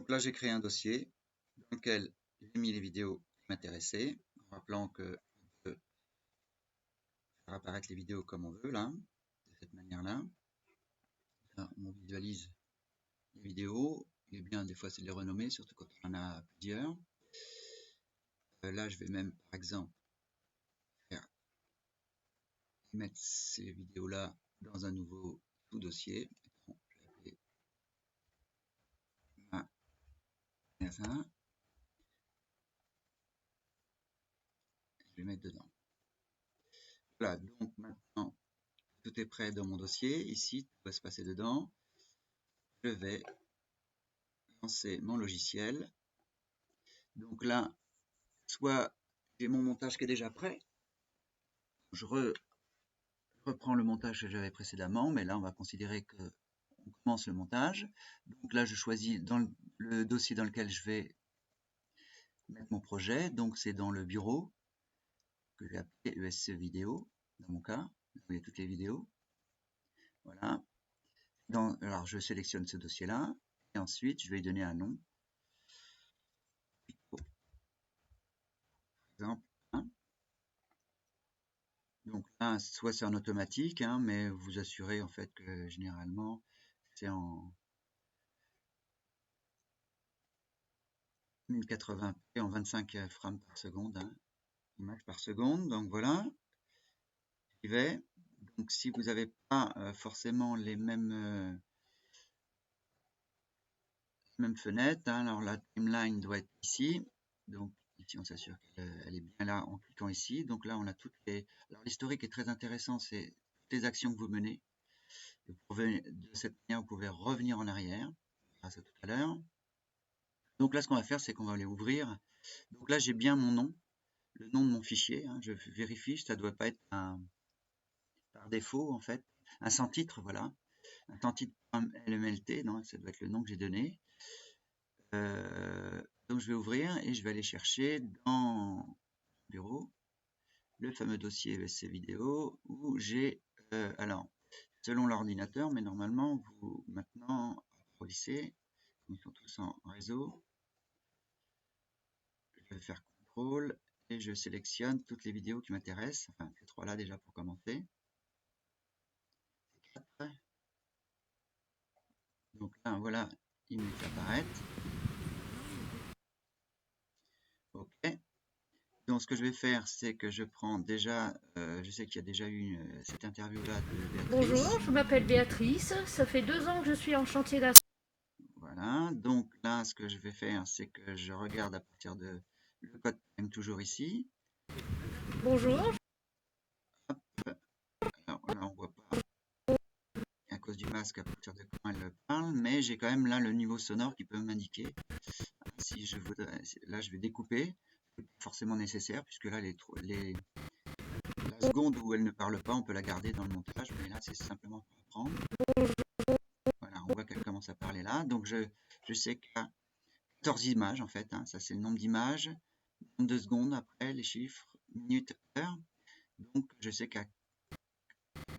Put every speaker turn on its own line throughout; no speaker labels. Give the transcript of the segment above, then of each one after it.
Donc là, j'ai créé un dossier dans lequel j'ai mis les vidéos qui m'intéressaient, en rappelant qu'on peut faire apparaître les vidéos comme on veut, là, de cette manière-là. Là, on visualise les vidéos. Il est bien, des fois, c'est de les renommer, surtout quand on en a plusieurs. Là, je vais même, par exemple, mettre ces vidéos-là dans un nouveau sous-dossier. Bon, je vais appeler magasin. Je vais mettre dedans. Voilà, donc maintenant, tout est prêt dans mon dossier. Ici, tout va se passer dedans. Je vais lancer mon logiciel. Donc là, soit j'ai mon montage qui est déjà prêt. Je reprends le montage que j'avais précédemment, mais là, on va considérer que on commence le montage. Donc là, je choisis dans le dossier dans lequel je vais mettre mon projet. Donc c'est dans le bureau que j'ai appelé ESC vidéo, dans mon cas. Vous voyez toutes les vidéos. Voilà. Alors je sélectionne ce dossier-là. Et ensuite, je vais lui donner un nom. Par exemple, hein. Donc là, soit c'est en automatique, hein, mais vous assurez en fait que généralement, c'est en 1080p, en 25 frames par seconde, hein, images par seconde. Donc voilà, j'y vais. Donc si vous n'avez pas forcément les mêmes fenêtres, hein, alors la timeline doit être ici. Donc ici, on s'assure qu'elle est bien là en cliquant ici. Donc là, on a toutes les... Alors l'historique est très intéressant, c'est toutes les actions que vous menez. Et de cette manière, vous pouvez revenir en arrière, grâce à tout à l'heure. Donc là, ce qu'on va faire, c'est qu'on va aller ouvrir. Donc là, j'ai bien mon nom, le nom de mon fichier. Hein, je vérifie, ça ne doit pas être par défaut, en fait. Un sans titre, voilà. Un sans titre LMLT, non, ça doit être le nom que j'ai donné. Donc je vais ouvrir et je vais aller chercher dans bureau le fameux dossier ESC vidéo où j'ai, alors, selon l'ordinateur, mais normalement, vous, maintenant, au lycée, ils sont tous en réseau. Je vais faire CTRL et je sélectionne toutes les vidéos qui m'intéressent. Enfin, ces trois-là déjà pour commencer. Donc là, voilà, il me fait apparaître. OK. Donc ce que je vais faire, c'est que je prends déjà, je sais qu'il y a déjà eu cette interview-là de Béatrice.
Bonjour, je m'appelle Béatrice, ça fait 2 ans que je suis en chantier d'assaut.
Voilà, donc là, ce que je vais faire, c'est que je regarde à partir de le code même toujours ici.
Bonjour.
Hop. Alors là, on voit pas à cause du masque à partir de quand elle parle, mais j'ai quand même là le niveau sonore qui peut m'indiquer. Si je voudrais, là, je vais découper. C'est pas forcément nécessaire puisque là, la seconde où elle ne parle pas, on peut la garder dans le montage, mais là, c'est simplement pour apprendre. Voilà, on voit qu'elle commence à parler là. Donc, je sais qu'il y a 14 images en fait, hein, ça c'est le nombre d'images, nombre de secondes après les chiffres, minutes, heures. Donc je sais qu'à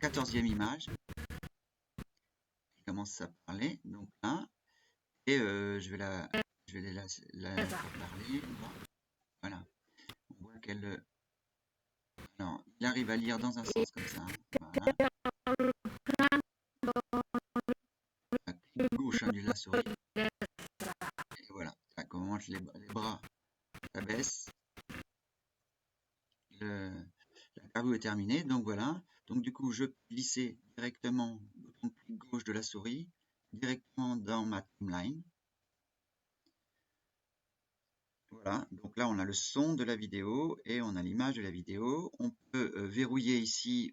14e image, elle commence à parler, donc là, et je vais la faire parler. Voilà, on voit qu'elle, alors il arrive à lire dans un sens comme ça. Voilà, à clic gauche hein, de la souris. Et voilà, ça commence les bras, ça baisse. L'interview est terminée, donc voilà. Donc du coup, je peux glisser directement, bouton de clic gauche de la souris, directement dans ma timeline. Voilà, donc là on a le son de la vidéo et on a l'image de la vidéo. On peut verrouiller ici,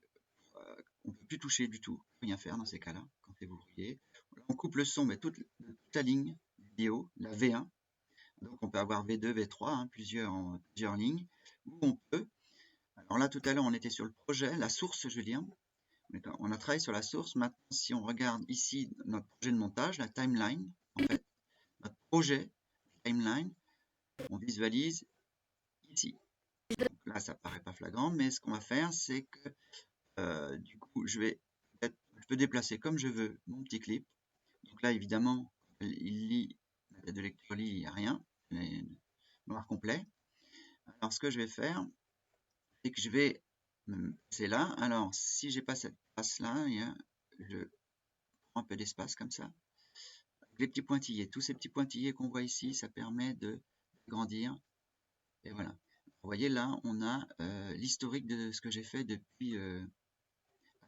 on ne peut plus toucher du tout, rien faire dans ces cas-là, quand c'est verrouillé. On coupe le son, mais toute la ligne vidéo, la V1. Donc on peut avoir V2, V3, hein, plusieurs lignes, ou on peut. Alors là tout à l'heure on était sur le projet, la source je veux dire. On a travaillé sur la source. Maintenant, si on regarde ici notre projet de montage, la timeline, en fait, notre projet timeline, on visualise ici. Donc là, ça paraît pas flagrant, mais ce qu'on va faire, c'est que du coup, je peux déplacer comme je veux mon petit clip. Donc là, évidemment, il lit ma tête de lecture lit, il n'y a rien, noir complet. Alors ce que je vais faire, c'est que je vais me passer là. Alors si j'ai pas cette place là, je prends un peu d'espace comme ça. Les petits pointillés, tous ces petits pointillés qu'on voit ici, ça permet de grandir. Et voilà. Vous voyez là, on a l'historique de ce que j'ai fait depuis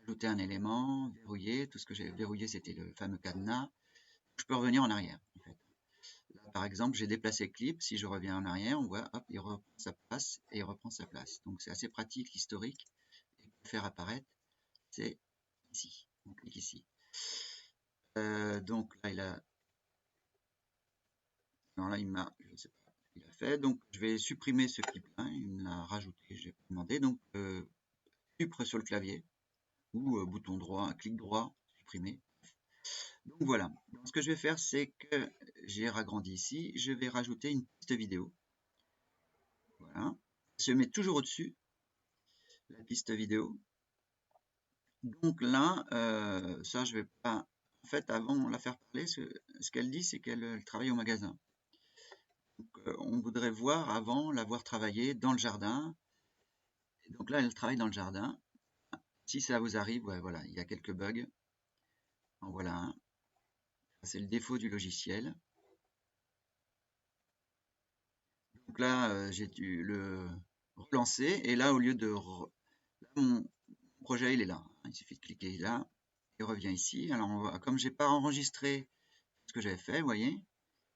ajouter un élément, verrouiller. Tout ce que j'ai verrouillé, c'était le fameux cadenas. Je peux revenir en arrière. En fait. Là, par exemple, j'ai déplacé le clip. Si je reviens en arrière, on voit, hop, il reprend sa place et il reprend sa place. Donc c'est assez pratique, l'historique. Et pour faire apparaître, c'est ici. On clique ici. Donc là, il a. Alors là, il m'a. Je ne sais pas ce qu'il a fait. Donc je vais supprimer ce clip-là. Il me l'a rajouté. J'ai demandé. Donc supre sur le clavier ou bouton droit, clic droit, supprimer. Donc voilà. Donc, ce que je vais faire, c'est que j'ai ragrandi ici. Je vais rajouter une piste vidéo. Voilà. Je mets toujours au-dessus la piste vidéo. Donc là, ça, je vais pas. En fait, avant de la faire parler, ce qu'elle dit, c'est qu'elle travaille au magasin. Donc, on voudrait voir avant la voir travailler dans le jardin. Et donc là, elle travaille dans le jardin. Si ça vous arrive, ouais, voilà, il y a quelques bugs. En voilà un. C'est le défaut du logiciel. Donc là, j'ai dû le relancer. Et là, au lieu de... Là, mon projet, il est là. Il suffit de cliquer là. Il revient ici. Alors, comme j'ai pas enregistré ce que j'avais fait, vous voyez,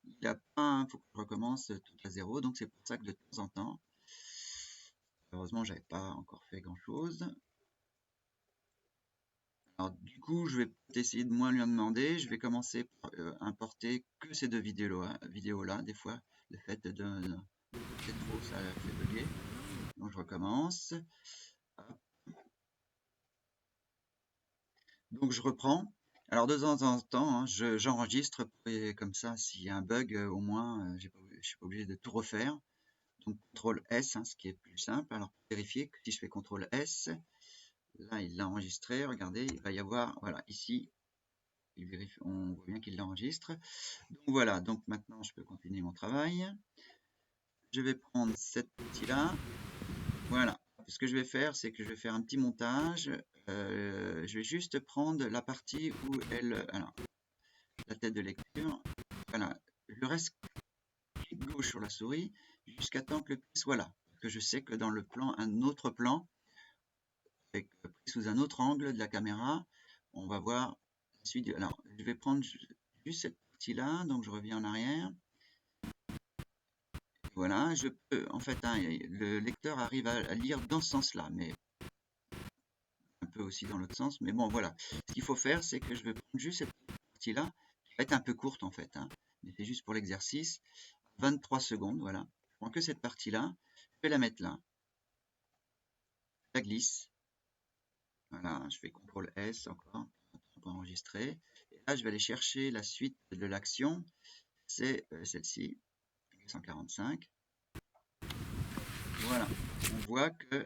il a pas... faut que je recommence tout à zéro. Donc, c'est pour ça que de temps en temps, heureusement, j'avais pas encore fait grand-chose. Alors, du coup, je vais essayer de moins lui en demander. Je vais commencer par importer que ces deux vidéos-là. Des fois, le fait de c'est trop, ça fait bugger. Donc, je recommence. Hop. Donc, je reprends. Alors, de temps en temps, hein, j'enregistre comme ça, s'il y a un bug, au moins, je ne suis pas obligé de tout refaire. Donc, CTRL S, hein, ce qui est plus simple. Alors, pour vérifier que si je fais CTRL S, là, il l'a enregistré. Regardez, il va y avoir, voilà, ici, on voit bien qu'il l'enregistre. Donc voilà, donc maintenant je peux continuer mon travail. Je vais prendre cette partie-là. Voilà. Ce que je vais faire, c'est que je vais faire un petit montage. Je vais juste prendre la partie où alors, la tête de lecture. Voilà. Je reste clic gauche sur la souris jusqu'à temps que le pied soit là. Parce que je sais que dans le plan, un autre plan, pris sous un autre angle de la caméra, on va voir la suite. Alors, je vais prendre juste cette partie-là, donc je reviens en arrière. Voilà, je peux, en fait, hein, le lecteur arrive à lire dans ce sens-là, mais un peu aussi dans l'autre sens. Mais bon, voilà. Ce qu'il faut faire, c'est que je vais prendre juste cette partie-là, qui va être un peu courte en fait, hein, mais c'est juste pour l'exercice. 23 secondes, voilà. Je prends que cette partie-là, je vais la mettre là. La glisse. Voilà, je fais CTRL S encore pour enregistrer. Et là, je vais aller chercher la suite de l'action. C'est celle-ci, 145. Voilà, on voit que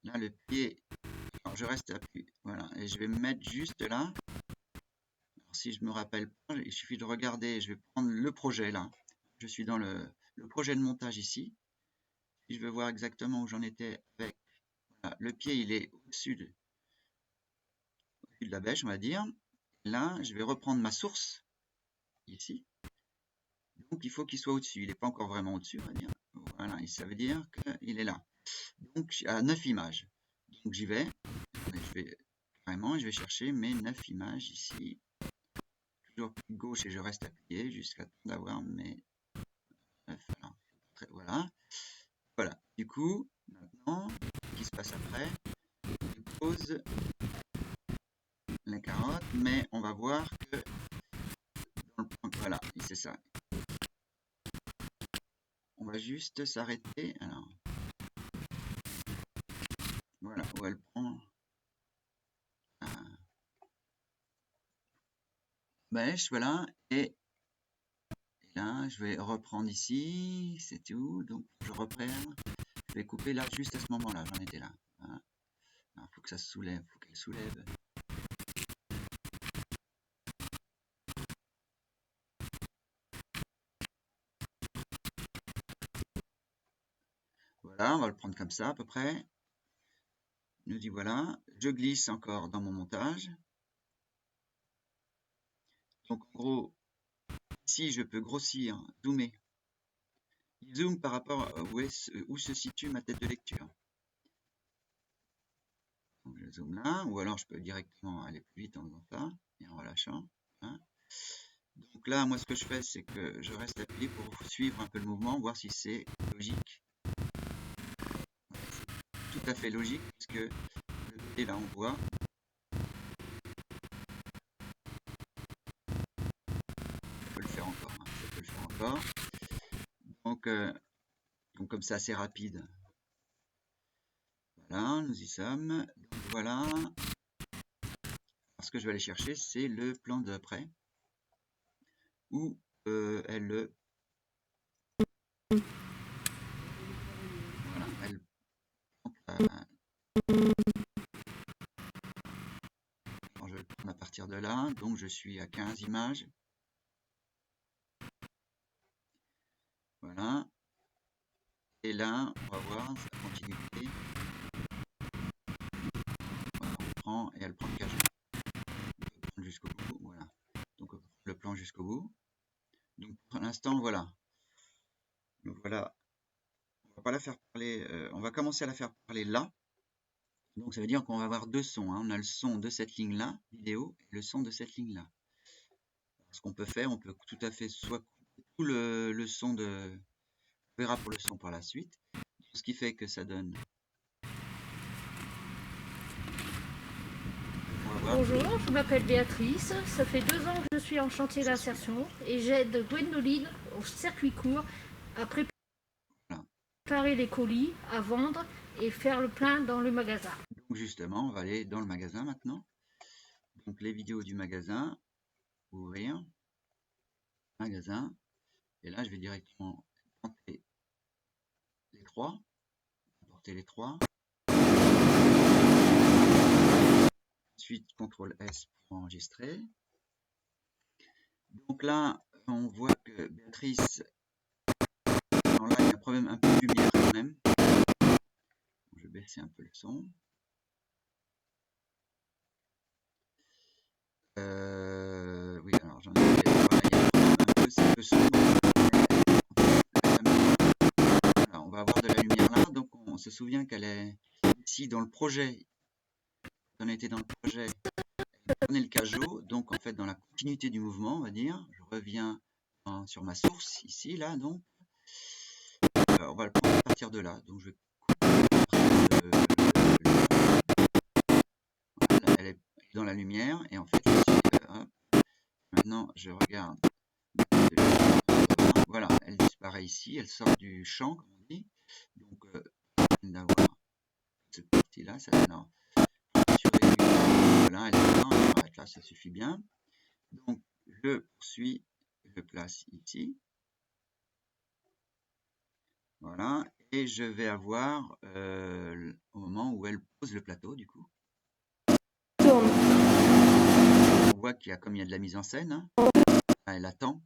là, le pied, alors je reste appuyé, voilà, et je vais me mettre juste là. Alors, si je me rappelle pas, il suffit de regarder, je vais prendre le projet là. Je suis dans le projet de montage ici. Si je veux voir exactement où j'en étais avec, voilà, le pied, il est au-dessus de la bêche, on va dire. Là, je vais reprendre ma source, ici. Donc, il faut qu'il soit au-dessus. Il n'est pas encore vraiment au-dessus, on va dire. Voilà, et ça veut dire qu'il est là. Donc, à 9 images. Donc, j'y vais. Je vais carrément, je vais chercher mes 9 images ici. Toujours clic gauche et je reste appuyé jusqu'à temps d'avoir mes 9. Alors, voilà. Voilà. Du coup, maintenant, ce qui se passe après, je pose la carotte, mais on va voir que dans le point, voilà, c'est ça. On va juste s'arrêter. Alors, voilà, où elle prend bêche, voilà, et là, je vais reprendre ici, c'est tout, donc je reprends, je vais couper là, juste à ce moment-là, j'en étais là. Voilà. Il faut que ça se soulève, il faut qu'elle soulève. Voilà, on va le prendre comme ça à peu près. Il nous dit voilà, je glisse encore dans mon montage. Donc en gros, ici je peux grossir, zoomer. Il zoome par rapport à où se situe ma tête de lecture. Donc je zoome là, ou alors je peux directement aller plus vite en faisant ça et en relâchant. Voilà. Donc là, moi ce que je fais, c'est que je reste appuyé pour suivre un peu le mouvement, voir si c'est logique. C'est tout à fait logique, puisque et là on voit. Ça peut le faire encore, hein, ça peut le faire encore. Donc comme ça, c'est rapide. Voilà, nous y sommes. Donc voilà. Alors, ce que je vais aller chercher, c'est le plan d'après. Où elle... Voilà, elle... Alors, je vais le prendre à partir de là. Donc je suis à 15 images. Voilà. Et là, on va voir sa continuité. Voilà, on prend et elle prend le cajou. On peut prendre jusqu'au bout. Voilà. Donc on prend le plan jusqu'au bout. Donc pour l'instant, voilà. Donc voilà. On va pas la faire parler. On va commencer à la faire parler là. Donc ça veut dire qu'on va avoir deux sons. Hein. On a le son de cette ligne-là, vidéo, et le son de cette ligne-là. Ce qu'on peut faire, on peut tout à fait soit couper tout le son de... On verra pour le son par la suite. Ce qui fait que ça donne...
Bonjour, je m'appelle Béatrice. Ça fait 2 ans que je suis en chantier d'insertion et j'aide Gwendoline au circuit court à préparer les colis, à vendre et faire le plein dans le magasin.
Donc justement, on va aller dans le magasin maintenant. Donc les vidéos du magasin, ouvrir, magasin, et là je vais directement importer les trois. Ensuite, CTRL S pour enregistrer. Donc là, on voit que Béatrice, alors là, il y a un problème un peu de lumière quand même. Je vais baisser un peu le son. Oui, alors j'en ai voilà, il y a un problème un peu, c'est un peu sombre. Voilà, on va avoir de la lumière là, donc on se souvient qu'elle est ici dans le projet. On était dans le projet, elle prenait le cajot, donc en fait dans la continuité du mouvement, on va dire. Je reviens sur ma source ici, là, donc. On va le prendre à partir de là. Donc je vais voilà, elle est dans la lumière et en fait maintenant je regarde. Voilà, elle disparaît ici, elle sort du champ comme on dit. Donc d'avoir cette partie là, ça alors, voilà, elle est là, on arrête là, ça suffit bien. Donc je poursuis, je place ici. Voilà, et je vais avoir au moment où elle pose le plateau du coup. On voit qu'il y a comme il y a de la mise en scène, hein. Elle attend.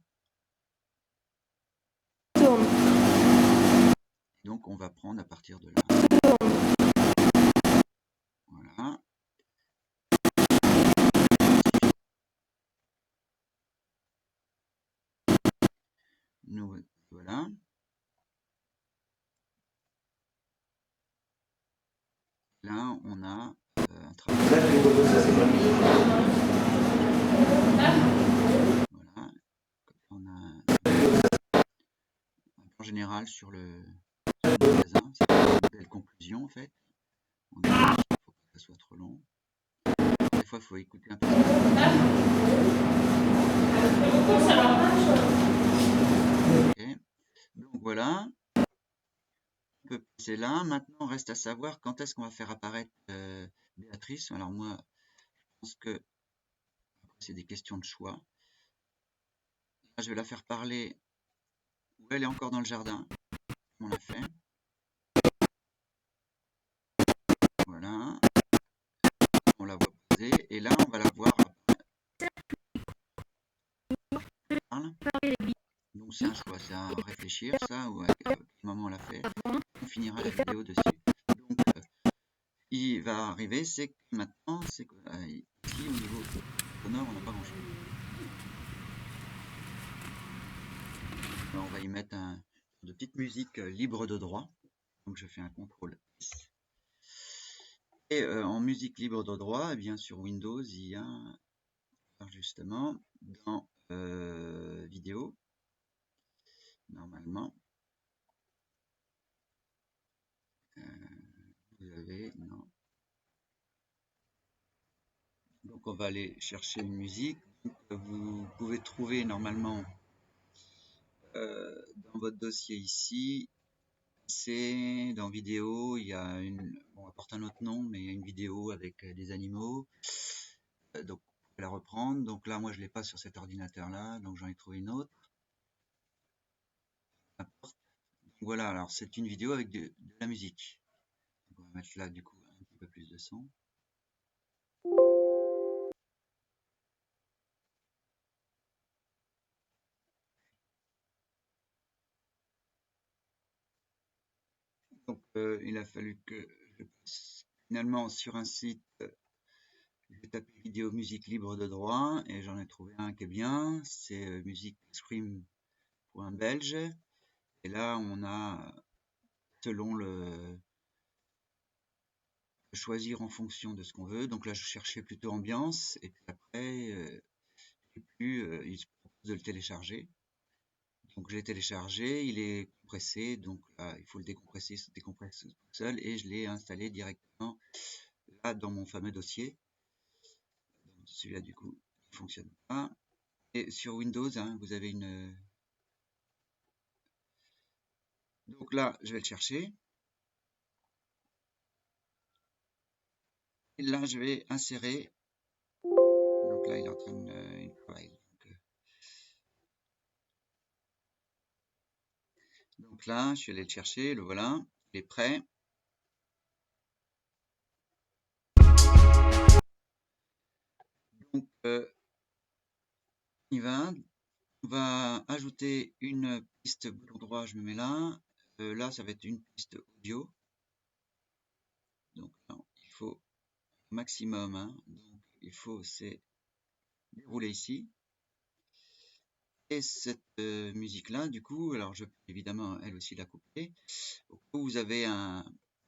Donc on va prendre à partir de là. Voilà. Nous voilà. Là on a un travail. Voilà. On a un plan général sur le magasin. C'est une belle conclusion en fait. Il ne faut pas que ça soit trop long. Des fois il faut écouter un peu. Okay. Donc voilà. On peut passer là. Maintenant, reste à savoir quand est-ce qu'on va faire apparaître Béatrice. Alors moi, je pense que c'est des questions de choix. Là, je vais la faire parler où elle est encore dans le jardin. On l'a fait. Voilà. On la voit poser. Et là, on va la voir. Donc c'est un choix, c'est à réfléchir, ça, ou à quel moment on l'a fait. On finira la vidéo dessus. Donc, il va arriver, c'est que maintenant, c'est que ici, au niveau sonore, on n'a pas grand-chose. Alors, on va y mettre de petite musique libre de droit. Donc, je fais un CTRL S. Et en musique libre de droit, eh bien, sur Windows, il y a justement dans vidéo, normalement, vous avez, non. Donc on va aller chercher une musique. Donc, vous pouvez trouver normalement dans votre dossier ici, c'est dans vidéo, il y a une, bon, elle porte un autre nom, mais il y a une vidéo avec des animaux. Donc vous pouvez la reprendre. Donc là, moi je l'ai pas sur cet ordinateur-là, donc j'en ai trouvé une autre. Voilà, alors c'est une vidéo avec de la musique. Donc, on va mettre là du coup un petit peu plus de son. Donc il a fallu que je passe finalement sur un site, j'ai tapé vidéo musique libre de droit et j'en ai trouvé un qui est bien, c'est musiquescream.belge. Et là on a, selon choisir en fonction de ce qu'on veut. Donc là je cherchais plutôt ambiance et puis après il se propose de le télécharger. Donc j'ai téléchargé, il est compressé, donc là il faut le décompresser, il se décompresse tout seul et je l'ai installé directement là dans mon fameux dossier. Celui-là du coup ne fonctionne pas. Et sur Windows, hein, vous avez une... Donc là je vais le chercher. Et là je vais insérer. Donc là il est en train de... il travaille. Donc là je suis allé le chercher, le voilà, il est prêt. Donc on va ajouter une piste bouton droit, je me mets là. Là, ça va être une piste audio. Donc, non, il faut maximum. Hein, donc, il faut c'est dérouler ici. Et cette musique-là, du coup, alors je peux évidemment elle aussi la couper. Au cas où vous avez un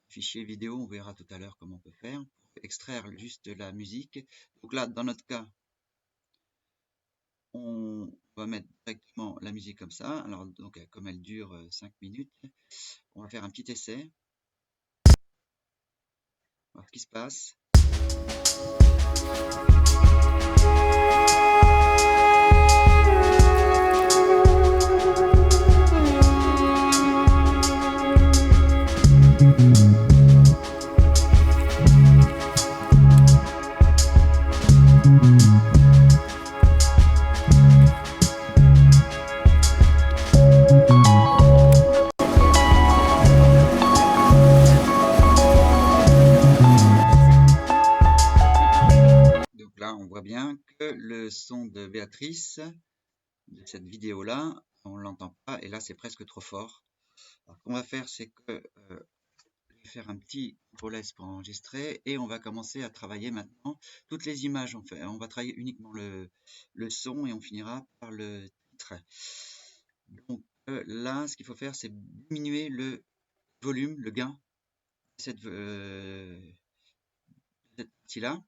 fichier vidéo, on verra tout à l'heure comment on peut faire pour extraire juste la musique. Donc là, dans notre cas, on va mettre directement la musique comme ça. Alors, donc, comme elle dure 5 minutes, on va faire un petit essai. Voir ce qui se passe. Donc là, on voit bien que le son de Béatrice, de cette vidéo-là, on ne l'entend pas, et là, c'est presque trop fort. Alors, ce qu'on va faire, c'est que je vais faire un petit CTRL-S pour enregistrer, et on va commencer à travailler maintenant. Toutes les images, on va travailler uniquement le son, et on finira par le titre. Donc là, ce qu'il faut faire, c'est diminuer le volume, le gain de cette partie-là.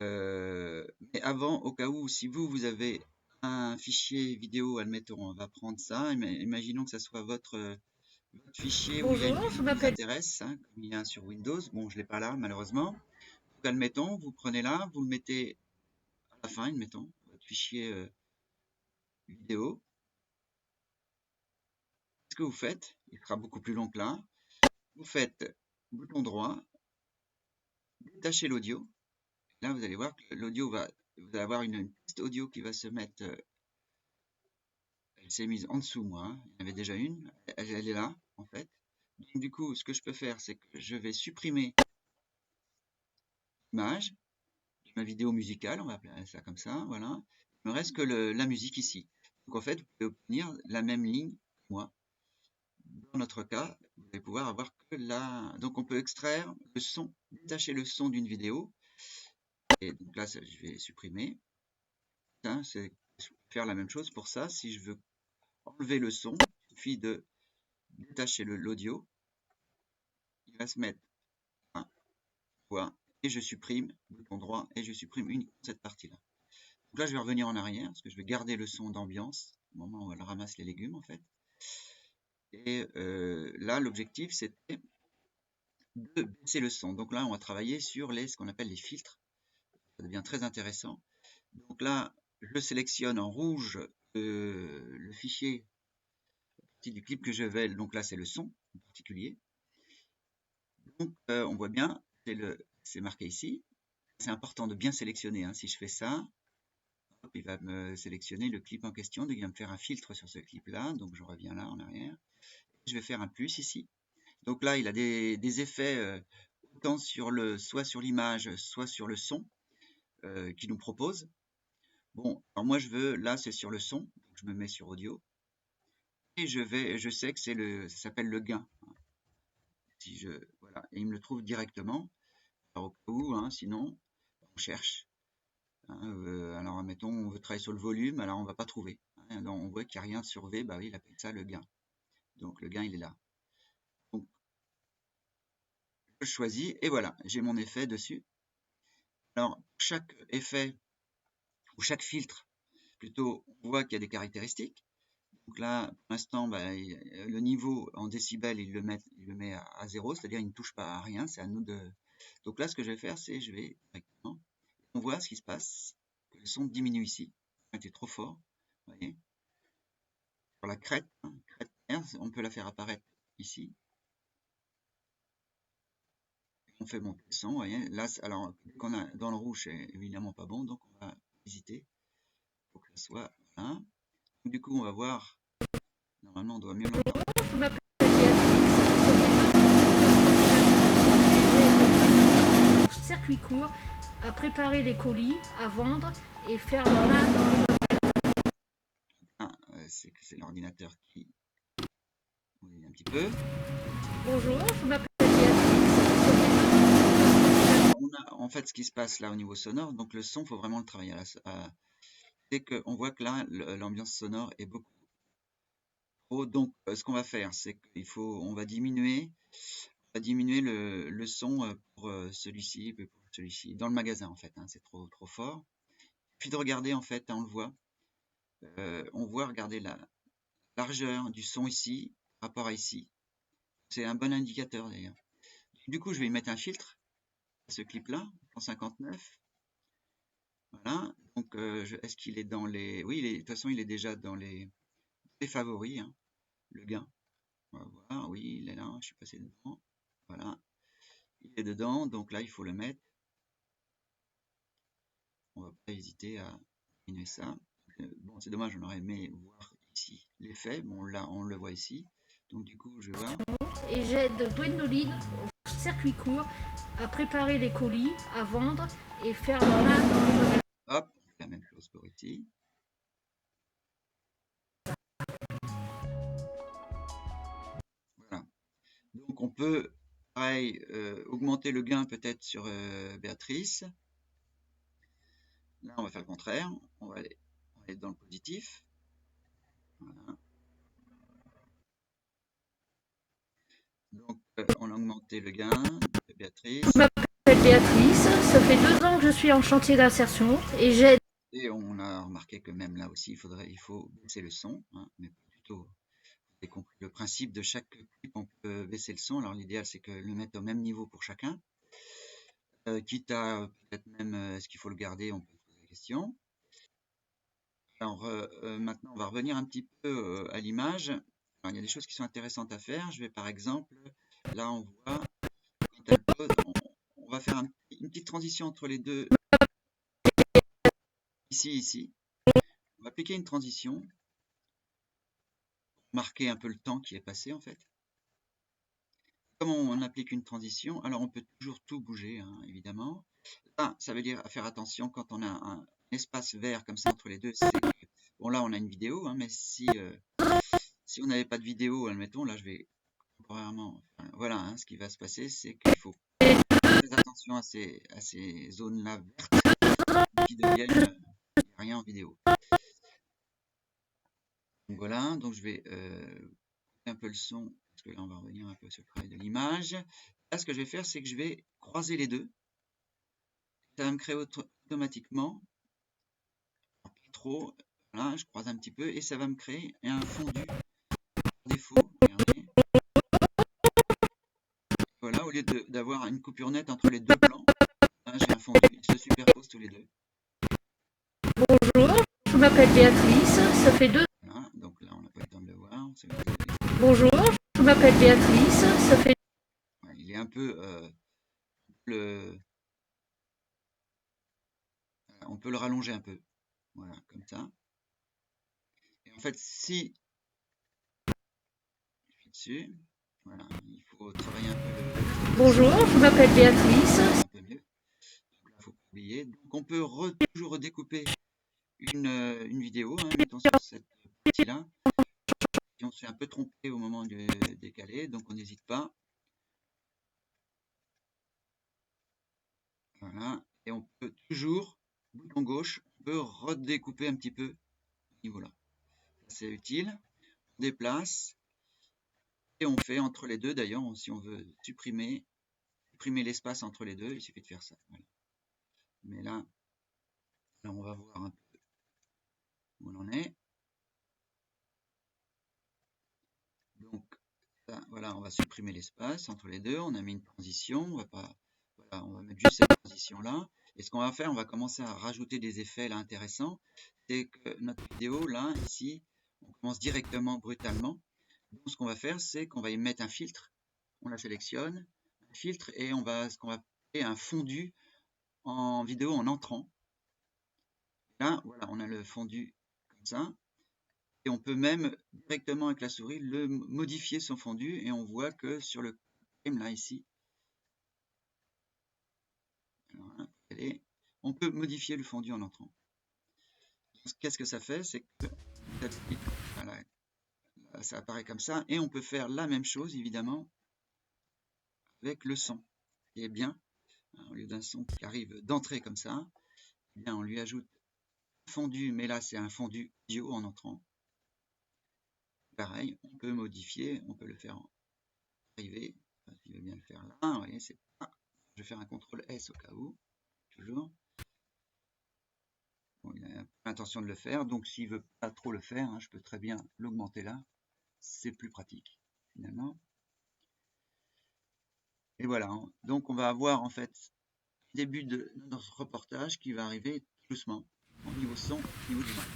Mais avant, au cas où, si vous avez un fichier vidéo, admettons, on va prendre ça, imaginons que ça soit votre fichier où il y a une
Bonjour, je
musique qui vous
m'appelle...
intéresse, hein, comme il y a sur Windows. Bon, je ne l'ai pas là, malheureusement. Donc, admettons, vous prenez là, vous le mettez à la fin, admettons, votre fichier vidéo. Ce que vous faites, il sera beaucoup plus long que là. Vous faites bouton droit, détachez l'audio. Là, vous allez voir que l'audio va, vous allez avoir une piste audio qui va se mettre... elle s'est mise en dessous, moi. Hein. Il y en avait déjà une. Elle est là, en fait. Donc, du coup, ce que je peux faire, c'est que je vais supprimer l'image de ma vidéo musicale. On va appeler ça comme ça. Voilà. Il me reste que la musique ici. Donc, en fait, vous pouvez obtenir la même ligne que moi. Dans notre cas, vous allez pouvoir avoir que là. Donc on peut extraire le son, détacher le son d'une vidéo. Et donc là, je vais supprimer. C'est faire la même chose pour ça. Si je veux enlever le son, il suffit de détacher l'audio. Il va se mettre un point et je supprime, bouton droit, et je supprime uniquement cette partie-là. Donc là, je vais revenir en arrière parce que je vais garder le son d'ambiance au moment où elle ramasse les légumes en fait. Et là, l'objectif, c'était de baisser le son. Donc là, on va travailler sur ce qu'on appelle les filtres. Ça devient très intéressant. Donc là, je sélectionne en rouge le fichier du clip que je vais. Donc là, c'est le son en particulier. Donc, on voit bien, c'est marqué ici. C'est important de bien sélectionner. Hein. Si je fais ça, hop, il va me sélectionner le clip en question. Donc, il va me faire un filtre sur ce clip-là. Donc, je reviens là en arrière. Je vais faire un plus ici. Donc là, il a des effets autant soit sur l'image, soit sur le son qu'il nous propose. Bon, alors moi, là, c'est sur le son. Donc je me mets sur audio. Et je sais que ça s'appelle le gain. Voilà, et il me le trouve directement. Alors au cas où, hein, sinon, on cherche. Hein, alors, admettons, on veut travailler sur le volume, alors on va pas trouver. Hein, on voit qu'il n'y a rien sur V, bah oui, il appelle ça le gain. Donc le gain, il est là. Donc, je choisis, et voilà, j'ai mon effet dessus. Alors, chaque effet, ou chaque filtre, plutôt, on voit qu'il y a des caractéristiques. Donc là, pour l'instant, bah, le niveau en décibels, il le met à 0, c'est-à-dire il ne touche pas à rien, c'est à nous de... Donc là, ce que je vais faire, c'est je vais directement, on voit ce qui se passe, que le son diminue ici, il était trop fort, vous voyez. Sur la crête, hein, crête R, on peut la faire apparaître ici. On fait monter le son, vous voyez. Là, alors, qu'on a dans le rouge, c'est évidemment pas bon, donc on va hésiter pour que ça soit là. Donc, du coup, on va voir, normalement, on doit mieux l'entendre.
Je m'appelle Béatrice. Circuit court, à préparer les colis, à vendre et faire le plein dans
C'est l'ordinateur qui... On va un petit peu.
Bonjour, je m'appelle Béatrice.
En fait, ce qui se passe là au niveau sonore, donc le son, il faut vraiment le travailler. C'est qu'on voit que là, l'ambiance sonore est beaucoup trop. Donc, ce qu'on va faire, c'est qu'on va diminuer le son pour celui-ci et pour celui-ci. Dans le magasin, en fait, hein, c'est trop fort. Puis de regarder, en fait, hein, on le voit. On voit, regardez la largeur du son ici par rapport à ici. C'est un bon indicateur, d'ailleurs. Du coup, je vais y mettre un filtre à ce clip-là, 159. Voilà, donc est-ce qu'il est dans les... Oui, de toute façon, il est déjà dans les favoris, hein, le gain. On va voir, oui, il est là, je suis passé dedans. Voilà, il est dedans, donc là, il faut le mettre. On va pas hésiter à diminuer ça. Bon, c'est dommage, on aurait aimé voir ici l'effet. Bon, là, on le voit ici. Donc, du coup, je vais voir.
Et j'aide Gwendoline au circuit court à préparer les colis, à vendre et faire le plein dans le magasin.
Hop, la même chose pour ici. Voilà. Donc, on peut, pareil, augmenter le gain peut-être sur Béatrice. Là, on va faire le contraire. On va aller dans le positif. Voilà. Donc, on a augmenté le gain de Béatrice.
Je m'appelle Béatrice, ça fait 2 ans que je suis en chantier d'insertion et j'aide.
Et on a remarqué que même là aussi, il faut baisser le son, hein, mais plutôt, vous avez compris le principe de chaque clip, on peut baisser le son. Alors l'idéal, c'est que le mettre au même niveau pour chacun. Quitte à peut-être même, est-ce qu'il faut le garder, on peut poser la question. Alors maintenant, on va revenir un petit peu à l'image. Alors, il y a des choses qui sont intéressantes à faire. Je vais par exemple, là on voit, quand elle pose, on va faire une petite transition entre les deux. Ici. On va appliquer une transition. Marquer un peu le temps qui est passé en fait. Comme on applique une transition, alors on peut toujours tout bouger, hein, évidemment. Là, ça veut dire faire attention quand on a un espace vert comme ça entre les deux. Bon là on a une vidéo, hein, mais si on n'avait pas de vidéo, admettons, là je vais temporairement. Enfin, voilà, hein, ce qui va se passer, c'est qu'il faut faire très attention à ces zones-là vertes qui deviennent il n'y a rien en vidéo. Donc voilà, donc je vais couper un peu le son, parce que là on va revenir un peu sur le travail de l'image. Là, ce que je vais faire, c'est que je vais croiser les deux. Ça va me créer automatiquement, pas trop, voilà, je croise un petit peu, et ça va me créer un fondu par défaut. Regardez. Voilà, au lieu d'avoir une coupure nette entre les deux plans, là j'ai un fondu, ils se superposent tous les deux.
Bonjour, je m'appelle Béatrice, ça fait 2...
Voilà, donc là on n'a pas le temps de le voir.
Bonjour, je m'appelle Béatrice, ça fait...
Ouais, il est un peu... on peut le rallonger un peu. Voilà, comme ça. Et en fait, si je suis dessus, voilà, il faut travailler un peu le...
Bonjour, je m'appelle Béatrice.
Un peu mieux. Donc là, il faut pas oublier. Donc on peut toujours redécouper une vidéo, hein, mettons sur cette partie-là. Si on s'est un peu trompé au moment de décaler, donc on n'hésite pas. Voilà, et on peut toujours, bouton gauche, on peut redécouper un petit peu ce niveau-là. C'est utile. On déplace et on fait entre les deux. D'ailleurs, si on veut supprimer l'espace entre les deux, il suffit de faire ça. Voilà. Mais là, on va voir un peu où on en est. Donc, ça, voilà, on va supprimer l'espace entre les deux. On a mis une transition. On va pas, voilà, on va mettre juste cette transition-là. Et ce qu'on va faire, on va commencer à rajouter des effets là intéressants. C'est que notre vidéo, là, ici, on commence directement, brutalement. Donc, ce qu'on va faire, c'est qu'on va y mettre un filtre. On la sélectionne, un filtre, et ce qu'on va appeler un fondu en vidéo en entrant. Là, voilà, on a le fondu comme ça. Et on peut même directement avec la souris modifier son fondu, et on voit que sur le frame là ici, alors, hein, on peut modifier le fondu en entrant. Qu'est-ce que ça fait? C'est que voilà, ça apparaît comme ça, et on peut faire la même chose évidemment avec le son, qui est bien. Au lieu d'un son qui arrive d'entrée comme ça, eh bien on lui ajoute un fondu, mais là c'est un fondu audio en entrant. Pareil, on peut modifier, on peut le faire en arrivée. Je vais bien le faire là. Vous voyez, c'est pas. Je vais faire un CTRL S au cas où, toujours. Bon, il a l'intention de le faire, donc s'il veut pas trop le faire, hein, je peux très bien l'augmenter là. C'est plus pratique finalement. Et voilà, hein. Donc on va avoir en fait le début de notre reportage qui va arriver doucement au niveau son, au niveau d'image.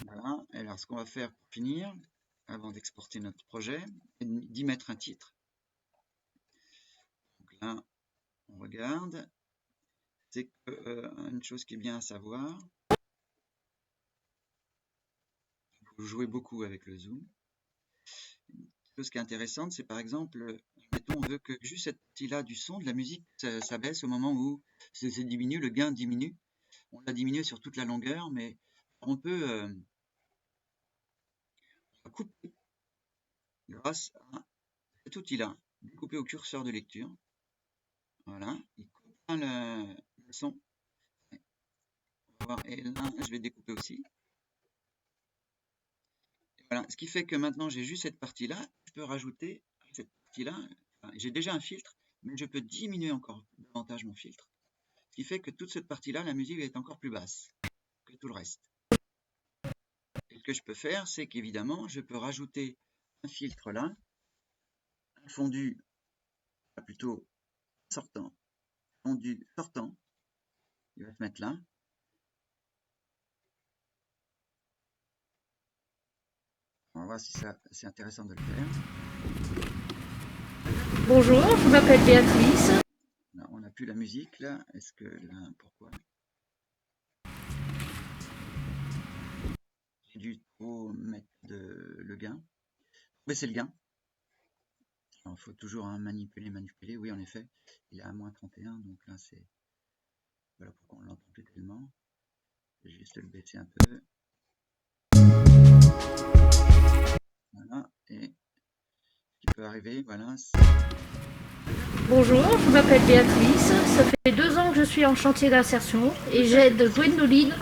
Voilà, et alors ce qu'on va faire pour finir, avant d'exporter notre projet, c'est d'y mettre un titre. Donc là, on regarde. C'est une chose qui est bien à savoir, il faut jouer beaucoup avec le zoom. Une chose qui est intéressante, c'est par exemple, mettons, on veut que juste cette partie-là du son, de la musique, ça baisse au moment où ça diminue, le gain diminue. On l'a diminué sur toute la longueur, mais on peut couper grâce à cet outil-là, découper au curseur de lecture. Voilà, il coupe le son. On va voir, et là, je vais découper aussi. Voilà, ce qui fait que maintenant j'ai juste cette partie-là, je peux rajouter cette partie-là, enfin, j'ai déjà un filtre, mais je peux diminuer encore davantage mon filtre. Ce qui fait que toute cette partie-là, la musique est encore plus basse que tout le reste. Et ce que je peux faire, c'est qu'évidemment, je peux rajouter un filtre là, un fondu plutôt sortant, fondu sortant, il va se mettre là. On va voir si c'est intéressant de le faire.
Bonjour, je m'appelle Béatrice.
Là, on n'a plus la musique là. Est-ce que là, pourquoi? J'ai dû trop mettre le gain. Baisser le gain. Alors, il faut toujours manipuler. Oui, en effet, il est à -31, donc là, c'est Voilà pourquoi on l'entend plus tellement. Je vais juste le baisser un peu. Voilà, et ce qui peut arriver, voilà.
Bonjour, je m'appelle Béatrice, ça fait 2 ans que je suis en chantier d'insertion et j'aide Gwendoline.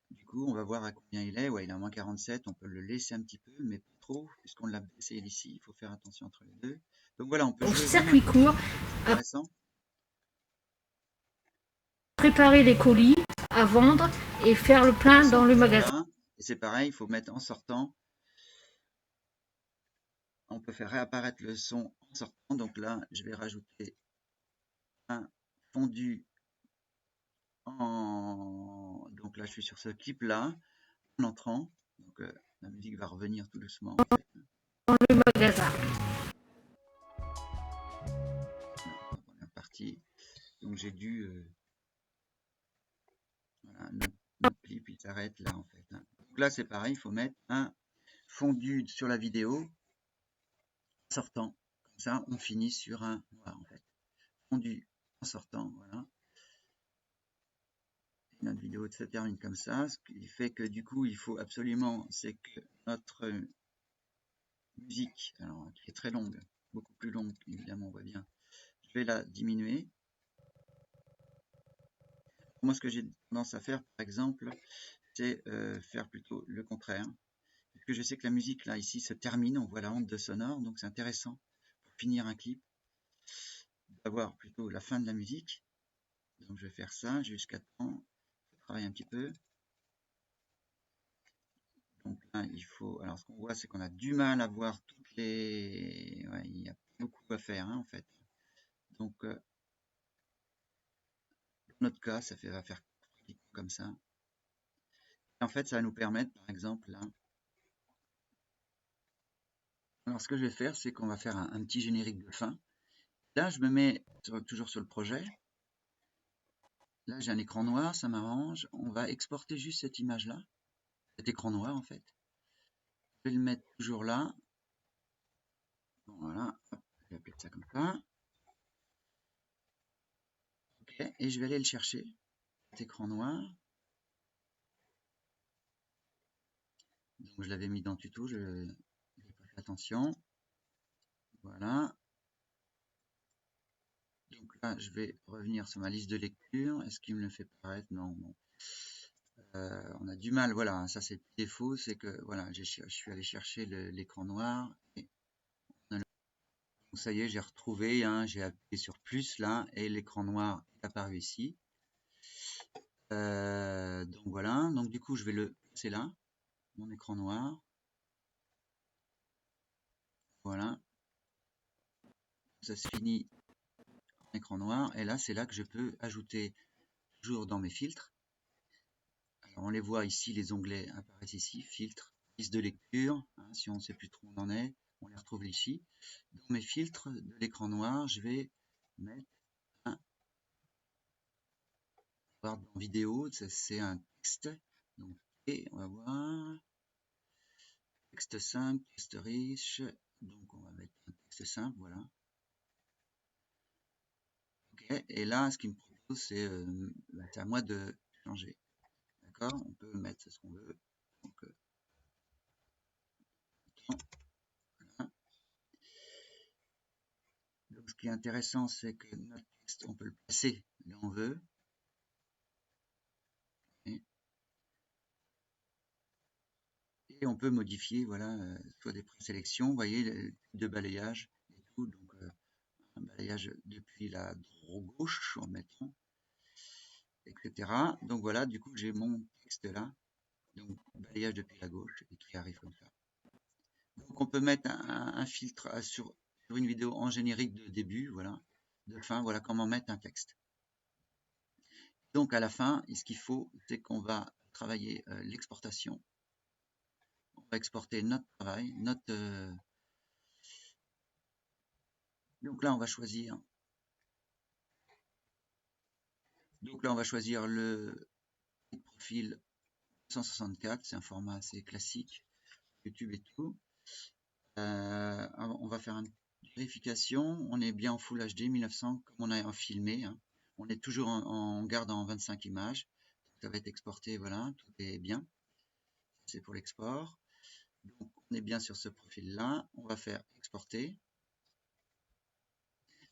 Du coup, on va voir à combien il est. Ouais, il est à moins 47, on peut le laisser un petit peu, mais pas trop, puisqu'on l'a baissé ici. Il faut faire attention entre les deux. Donc voilà, on peut
Au
jouer
circuit court, à
intéressant.
préparer les colis, à vendre et faire le plein dans le magasin.
Et c'est pareil, il faut mettre en sortant. On peut faire réapparaître le son en sortant. Donc là, je vais rajouter un fondu en... Donc là, je suis sur ce clip-là, en entrant. Donc la musique va revenir tout doucement, en fait.
Dans le magasin.
Voilà, on est reparti. Donc j'ai dû... voilà, notre clip, il s'arrête là, en fait. Donc là, c'est pareil, il faut mettre un fondu sur la vidéo sortant. Comme ça, on finit sur un noir, en fait. Fondu en sortant, voilà. Notre vidéo se termine comme ça, ce qui fait que du coup, il faut absolument, c'est que notre musique, alors qui est très longue, beaucoup plus longue, évidemment, on voit bien, je vais la diminuer. Moi, ce que j'ai tendance à faire, par exemple, c'est faire plutôt le contraire. Parce que je sais que la musique, là, ici, se termine, on voit la onde de sonore, donc c'est intéressant pour finir un clip, d'avoir plutôt la fin de la musique. Donc je vais faire ça jusqu'à temps, je travaille un petit peu. Donc là, il faut. Alors, ce qu'on voit, c'est qu'on a du mal à voir toutes les. Ouais, il y a beaucoup à faire, hein, en fait. Donc, dans notre cas, va faire comme ça. Et en fait, ça va nous permettre, par exemple, là. Alors, ce que je vais faire, c'est qu'on va faire un petit générique de fin. Là, je me mets toujours sur le projet. Là, j'ai un écran noir, ça m'arrange. On va exporter juste cette image-là, cet écran noir, en fait. Je vais le mettre toujours là. Voilà, hop, je vais appeler ça comme ça. Ok, et je vais aller le chercher, cet écran noir. Donc je l'avais mis dans tuto, je n'ai pas fait attention. Voilà. Donc là, je vais revenir sur ma liste de lecture. Est-ce qu'il me le fait paraître? Non, bon. On a du mal, voilà, ça c'est le défaut, c'est que voilà, je suis allé chercher l'écran noir. Et donc, ça y est, j'ai retrouvé, hein, j'ai appuyé sur plus là, et l'écran noir est apparu ici. Donc voilà, donc du coup je vais le placer là, mon écran noir. Voilà, ça se finit en écran noir, et là c'est là que je peux ajouter toujours dans mes filtres. Alors on les voit ici, les onglets apparaissent ici, filtres, liste de lecture, hein, si on ne sait plus trop où on en est, on les retrouve ici. Dans mes filtres de l'écran noir, je vais mettre un dans vidéo, c'est un texte. Donc, et on va voir texte simple, texte riche. Donc on va mettre un texte simple, voilà. Ok, et là, ce qu'il me propose, c'est à moi de changer. D'accord? On peut mettre ce qu'on veut. Donc, voilà. Donc, ce qui est intéressant, c'est que notre texte, on peut le placer là où on veut. Et, et on peut modifier, voilà, soit des présélections, vous voyez, le type de balayage et tout. Donc, un balayage depuis la gauche en mettant, etc. Donc voilà, du coup, j'ai mon texte là. Donc, balayage depuis la gauche et qui arrive comme ça. Donc, on peut mettre un filtre sur une vidéo en générique de début, voilà, de fin, voilà comment mettre un texte. Donc, à la fin, ce qu'il faut, c'est qu'on va travailler l'exportation. On va exporter notre travail, donc là, on va choisir. Donc là, on va choisir le profil 164, c'est un format assez classique, YouTube et tout. On va faire une vérification, on est bien en Full HD 1900 comme on a filmé, hein. On est toujours en garde en 25 images. Ça va être exporté, voilà, tout est bien. C'est pour l'export. Donc, on est bien sur ce profil-là. On va faire exporter.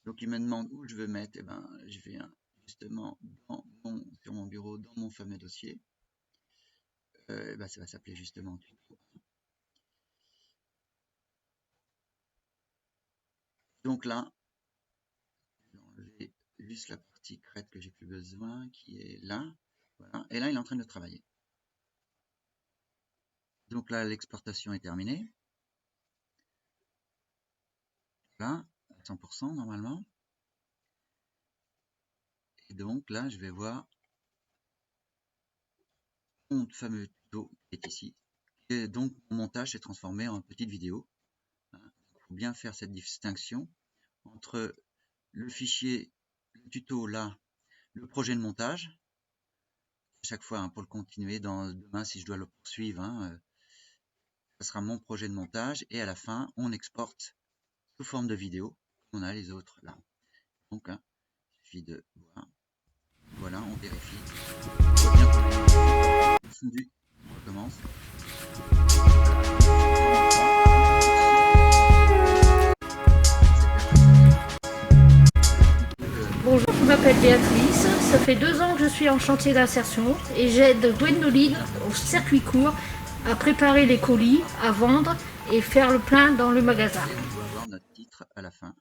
Donc, il me demande où je veux mettre. Eh ben, je vais justement sur mon bureau, dans mon fameux dossier. Ben, ça va s'appeler justement tuto. Donc là, je vais enlever juste la partie crête que j'ai plus besoin, qui est là. Voilà. Et là, il est en train de travailler. Donc là, l'exportation est terminée. Là, à 100% normalement. Et donc là, je vais voir mon fameux tuto qui est ici. Et donc, mon montage est transformé en petite vidéo. Il faut bien faire cette distinction entre le fichier, le tuto là, le projet de montage. À chaque fois, pour le continuer, demain, si je dois le poursuivre, ça sera mon projet de montage. Et à la fin, on exporte sous forme de vidéo. On a les autres là. Donc, il suffit de voir. Voilà, on vérifie. Fondu, on recommence.
Bonjour, je m'appelle Béatrice, ça fait 2 ans que je suis en chantier d'insertion et j'aide Gwendoline au circuit court à préparer les colis, à vendre et faire le plein dans le magasin.
Et on doit avoir notre titre à la fin.